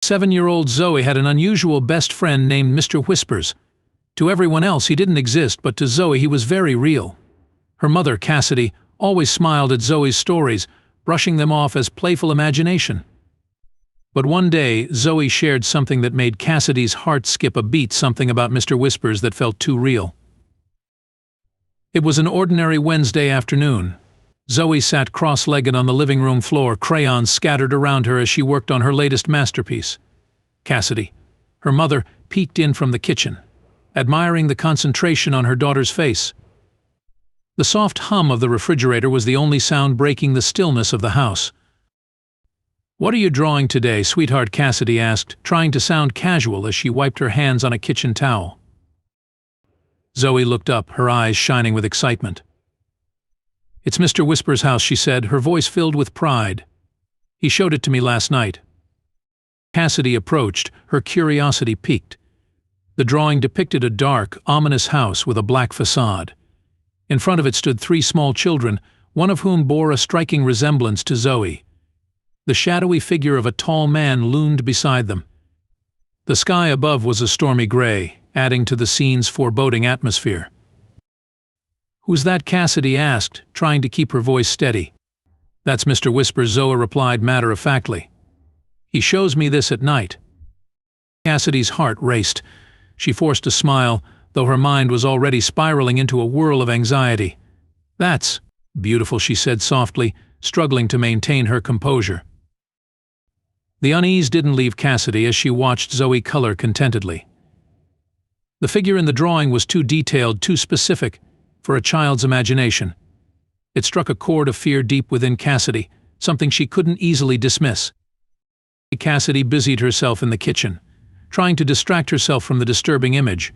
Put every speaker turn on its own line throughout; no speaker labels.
7-year-old Zoe had an unusual best friend named Mr. Whispers. To everyone else he didn't exist, but to Zoe he was very real. Her mother, Cassidy, always smiled at Zoe's stories, brushing them off as playful imagination. But one day, Zoe shared something that made Cassidy's heart skip a beat, something about Mr. Whispers that felt too real. It was an ordinary Wednesday afternoon. Zoe sat cross-legged on the living room floor, crayons scattered around her as she worked on her latest masterpiece. Cassidy, her mother, peeked in from the kitchen, admiring the concentration on her daughter's face. The soft hum of the refrigerator was the only sound breaking the stillness of the house. "What are you drawing today, sweetheart?" Cassidy asked, trying to sound casual as she wiped her hands on a kitchen towel. Zoe looked up, her eyes shining with excitement. "It's Mr. Whispers' house," she said, her voice filled with pride. "He showed it to me last night." Cassidy approached, her curiosity piqued. The drawing depicted a dark, ominous house with a black facade. In front of it stood 3 small children, one of whom bore a striking resemblance to Zoe. The shadowy figure of a tall man loomed beside them. The sky above was a stormy gray, adding to the scene's foreboding atmosphere. "Who's that?" Cassidy asked, trying to keep her voice steady. "That's Mr. Whispers," Zoe replied matter-of-factly. "He shows me this at night." Cassidy's heart raced. She forced a smile, though her mind was already spiraling into a whirl of anxiety. "That's beautiful," she said softly, struggling to maintain her composure. The unease didn't leave Cassidy as she watched Zoe color contentedly. The figure in the drawing was too detailed, too specific, for a child's imagination. It struck a chord of fear deep within Cassidy, something she couldn't easily dismiss. Cassidy busied herself in the kitchen, trying to distract herself from the disturbing image.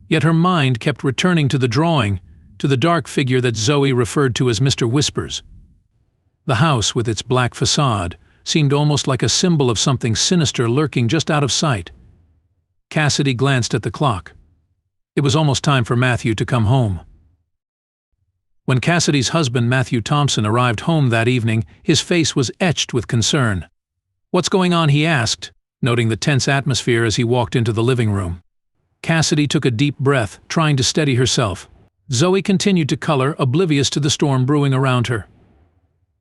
Yet her mind kept returning to the drawing, to the dark figure that Zoe referred to as Mr. Whispers. The house, with its black facade, seemed almost like a symbol of something sinister lurking just out of sight. Cassidy glanced at the clock. It was almost time for Matthew to come home. When Cassidy's husband, Matthew Thompson, arrived home that evening, his face was etched with concern. "What's going on?" he asked, noting the tense atmosphere as he walked into the living room. Cassidy took a deep breath, trying to steady herself. Zoe continued to color, oblivious to the storm brewing around her.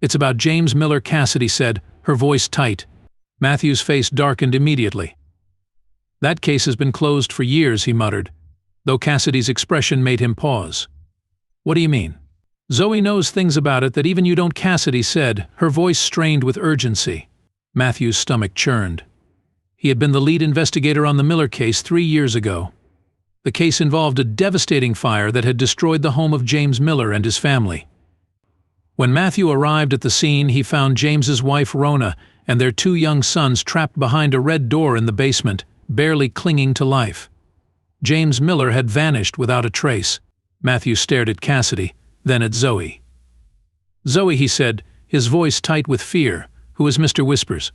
"It's about James Miller," Cassidy said, her voice tight. Matthew's face darkened immediately. "That case has been closed for years," he muttered, though Cassidy's expression made him pause. "What do you mean?" "Zoe knows things about it that even you don't," Cassidy said, her voice strained with urgency. Matthew's stomach churned. He had been the lead investigator on the Miller case 3 years ago. The case involved a devastating fire that had destroyed the home of James Miller and his family. When Matthew arrived at the scene, he found James's wife Rona and their 2 young sons trapped behind a red door in the basement, barely clinging to life. James Miller had vanished without a trace. Matthew stared at Cassidy, then at Zoe. "Zoe," he said, his voice tight with fear, "who is Mr. Whispers?"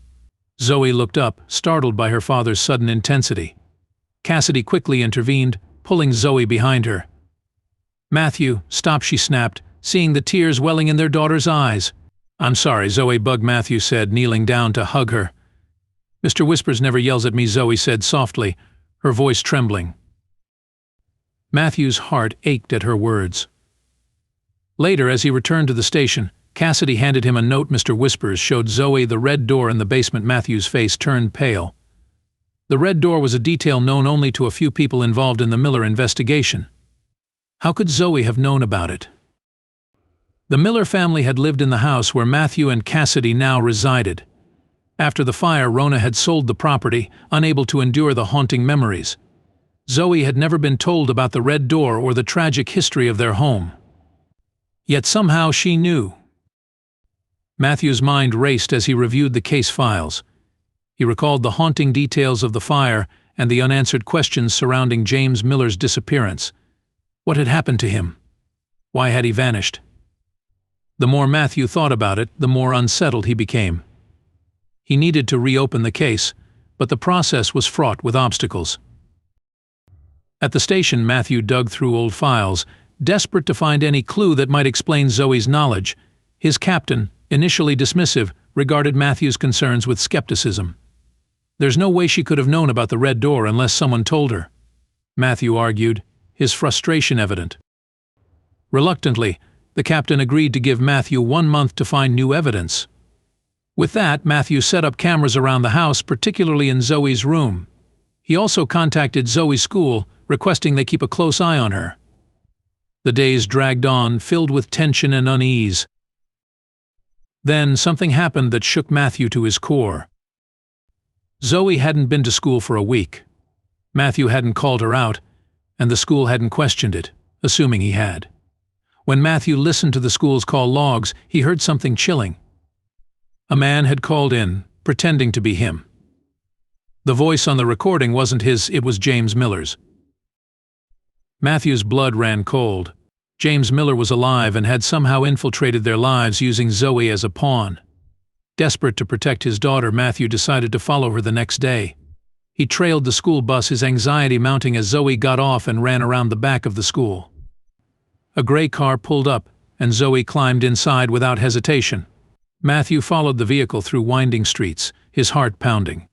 Zoe looked up, startled by her father's sudden intensity. Cassidy quickly intervened, pulling Zoe behind her. "Matthew, stop," she snapped, seeing the tears welling in their daughter's eyes. "I'm sorry," Zoe bugged, Matthew said, kneeling down to hug her. "Mr. Whispers never yells at me," Zoe said softly, her voice trembling. Matthew's heart ached at her words. Later, as he returned to the station, Cassidy handed him a note. Mr. Whispers showed Zoe the red door in the basement. Matthew's face turned pale. The red door was a detail known only to a few people involved in the Miller investigation. How could Zoe have known about it? The Miller family had lived in the house where Matthew and Cassidy now resided. After the fire, Rona had sold the property, unable to endure the haunting memories. Zoe had never been told about the red door or the tragic history of their home. Yet somehow she knew. Matthew's mind raced as he reviewed the case files. He recalled the haunting details of the fire and the unanswered questions surrounding James Miller's disappearance. What had happened to him? Why had he vanished? The more Matthew thought about it, the more unsettled he became. He needed to reopen the case, but the process was fraught with obstacles. At the station, Matthew dug through old files, desperate to find any clue that might explain Zoe's knowledge. His captain, initially dismissive, regarded Matthew's concerns with skepticism. There's no way she could have known about the red door unless someone told her, Matthew argued, his frustration evident. Reluctantly, the captain agreed to give Matthew 1 month to find new evidence. With that, Matthew set up cameras around the house, particularly in Zoe's room. He also contacted Zoe's school, requesting they keep a close eye on her. The days dragged on, filled with tension and unease. Then something happened that shook Matthew to his core. Zoe hadn't been to school for a week. Matthew hadn't called her out, and the school hadn't questioned it, assuming he had. When Matthew listened to the school's call logs, he heard something chilling. A man had called in, pretending to be him. The voice on the recording wasn't his, it was James Miller's. Matthew's blood ran cold. James Miller was alive and had somehow infiltrated their lives, using Zoe as a pawn. Desperate to protect his daughter, Matthew decided to follow her the next day. He trailed the school bus, his anxiety mounting as Zoe got off and ran around the back of the school. A gray car pulled up, and Zoe climbed inside without hesitation. Matthew followed the vehicle through winding streets, his heart pounding.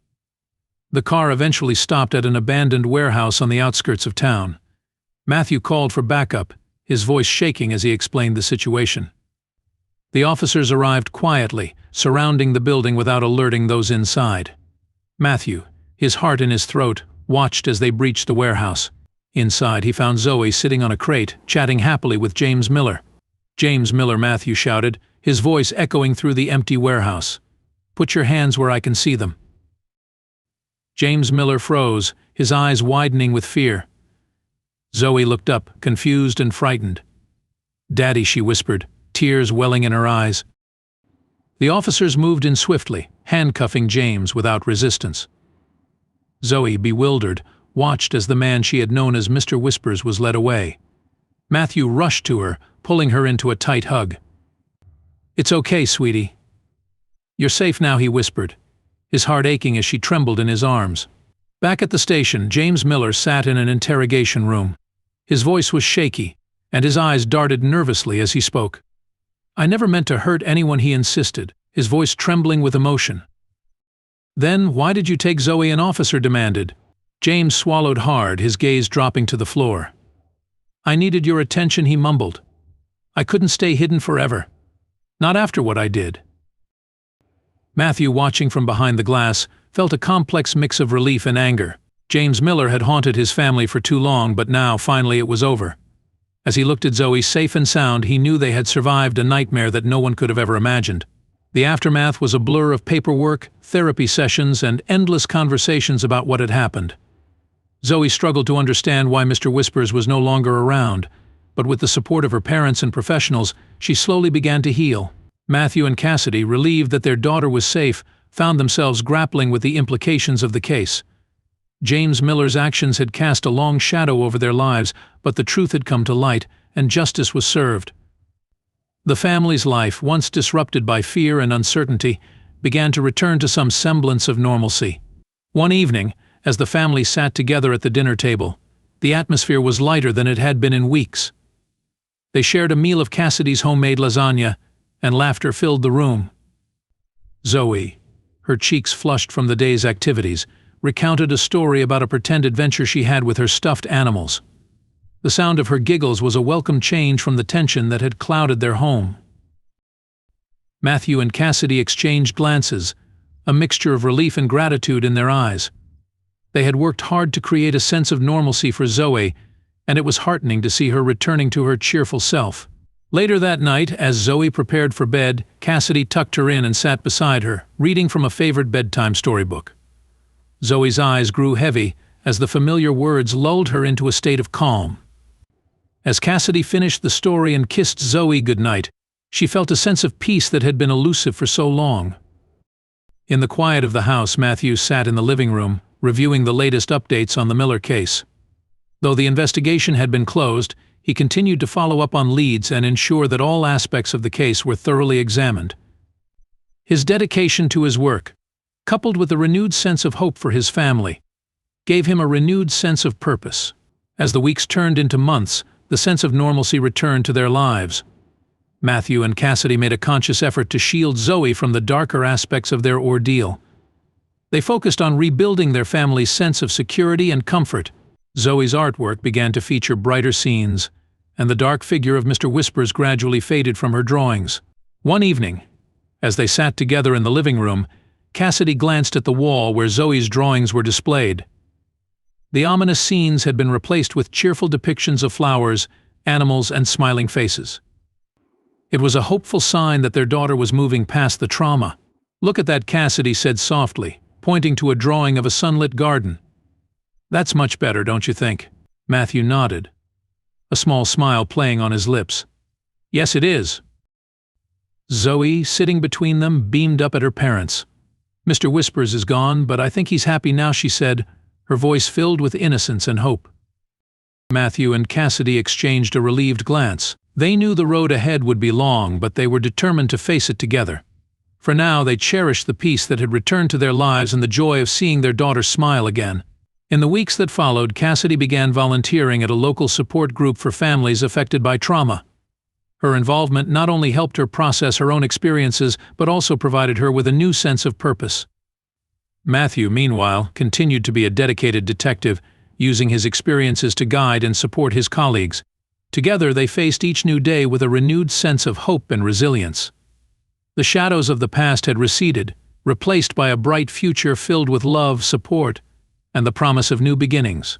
The car eventually stopped at an abandoned warehouse on the outskirts of town. Matthew called for backup, his voice shaking as he explained the situation. The officers arrived quietly, surrounding the building without alerting those inside. Matthew, his heart in his throat, watched as they breached the warehouse. Inside, he found Zoe sitting on a crate, chatting happily with James Miller. "James Miller," Matthew shouted, his voice echoing through the empty warehouse. "Put your hands where I can see them." James Miller froze, his eyes widening with fear. Zoe looked up, confused and frightened. "Daddy," she whispered, tears welling in her eyes. The officers moved in swiftly, handcuffing James without resistance. Zoe, bewildered, watched as the man she had known as Mr. Whispers was led away. Matthew rushed to her, pulling her into a tight hug. "It's okay, sweetie. You're safe now," he whispered, his heart aching as she trembled in his arms. Back at the station, James Miller sat in an interrogation room. His voice was shaky, and his eyes darted nervously as he spoke. "I never meant to hurt anyone," he insisted, his voice trembling with emotion. "Then why did you take Zoe?" an officer demanded. James swallowed hard, his gaze dropping to the floor. "I needed your attention," he mumbled. "I couldn't stay hidden forever. Not after what I did." Matthew, watching from behind the glass, felt a complex mix of relief and anger. James Miller had haunted his family for too long, but now, finally, it was over. As he looked at Zoe, safe and sound, he knew they had survived a nightmare that no one could have ever imagined. The aftermath was a blur of paperwork, therapy sessions, and endless conversations about what had happened. Zoe struggled to understand why Mr. Whispers was no longer around, but with the support of her parents and professionals, she slowly began to heal. Matthew and Cassidy, relieved that their daughter was safe, found themselves grappling with the implications of the case. James Miller's actions had cast a long shadow over their lives, but the truth had come to light, and justice was served. The family's life, once disrupted by fear and uncertainty, began to return to some semblance of normalcy. One evening, as the family sat together at the dinner table, the atmosphere was lighter than it had been in weeks. They shared a meal of Cassidy's homemade lasagna, and laughter filled the room. Zoe, her cheeks flushed from the day's activities, recounted a story about a pretend adventure she had with her stuffed animals. The sound of her giggles was a welcome change from the tension that had clouded their home. Matthew and Cassidy exchanged glances, a mixture of relief and gratitude in their eyes. They had worked hard to create a sense of normalcy for Zoe, and it was heartening to see her returning to her cheerful self. Later that night, as Zoe prepared for bed, Cassidy tucked her in and sat beside her, reading from a favorite bedtime storybook. Zoe's eyes grew heavy as the familiar words lulled her into a state of calm. As Cassidy finished the story and kissed Zoe goodnight, she felt a sense of peace that had been elusive for so long. In the quiet of the house, Matthew sat in the living room, reviewing the latest updates on the Miller case. Though the investigation had been closed, he continued to follow up on leads and ensure that all aspects of the case were thoroughly examined. His dedication to his work, coupled with a renewed sense of hope for his family, gave him a renewed sense of purpose. As the weeks turned into months, the sense of normalcy returned to their lives. Matthew and Cassidy made a conscious effort to shield Zoe from the darker aspects of their ordeal. They focused on rebuilding their family's sense of security and comfort. Zoe's artwork began to feature brighter scenes, and the dark figure of Mr. Whispers gradually faded from her drawings. One evening, as they sat together in the living room, Cassidy glanced at the wall where Zoe's drawings were displayed. The ominous scenes had been replaced with cheerful depictions of flowers, animals, and smiling faces. It was a hopeful sign that their daughter was moving past the trauma. "Look at that," Cassidy said softly, pointing to a drawing of a sunlit garden. "That's much better, don't you think?" Matthew nodded, a small smile playing on his lips. "Yes, it is." Zoe, sitting between them, beamed up at her parents. "Mr. Whispers is gone, but I think he's happy now," she said, her voice filled with innocence and hope. Matthew and Cassidy exchanged a relieved glance. They knew the road ahead would be long, but they were determined to face it together. For now, they cherished the peace that had returned to their lives and the joy of seeing their daughter smile again. In the weeks that followed, Cassidy began volunteering at a local support group for families affected by trauma. Her involvement not only helped her process her own experiences, but also provided her with a new sense of purpose. Matthew, meanwhile, continued to be a dedicated detective, using his experiences to guide and support his colleagues. Together, they faced each new day with a renewed sense of hope and resilience. The shadows of the past had receded, replaced by a bright future filled with love, support, and the promise of new beginnings.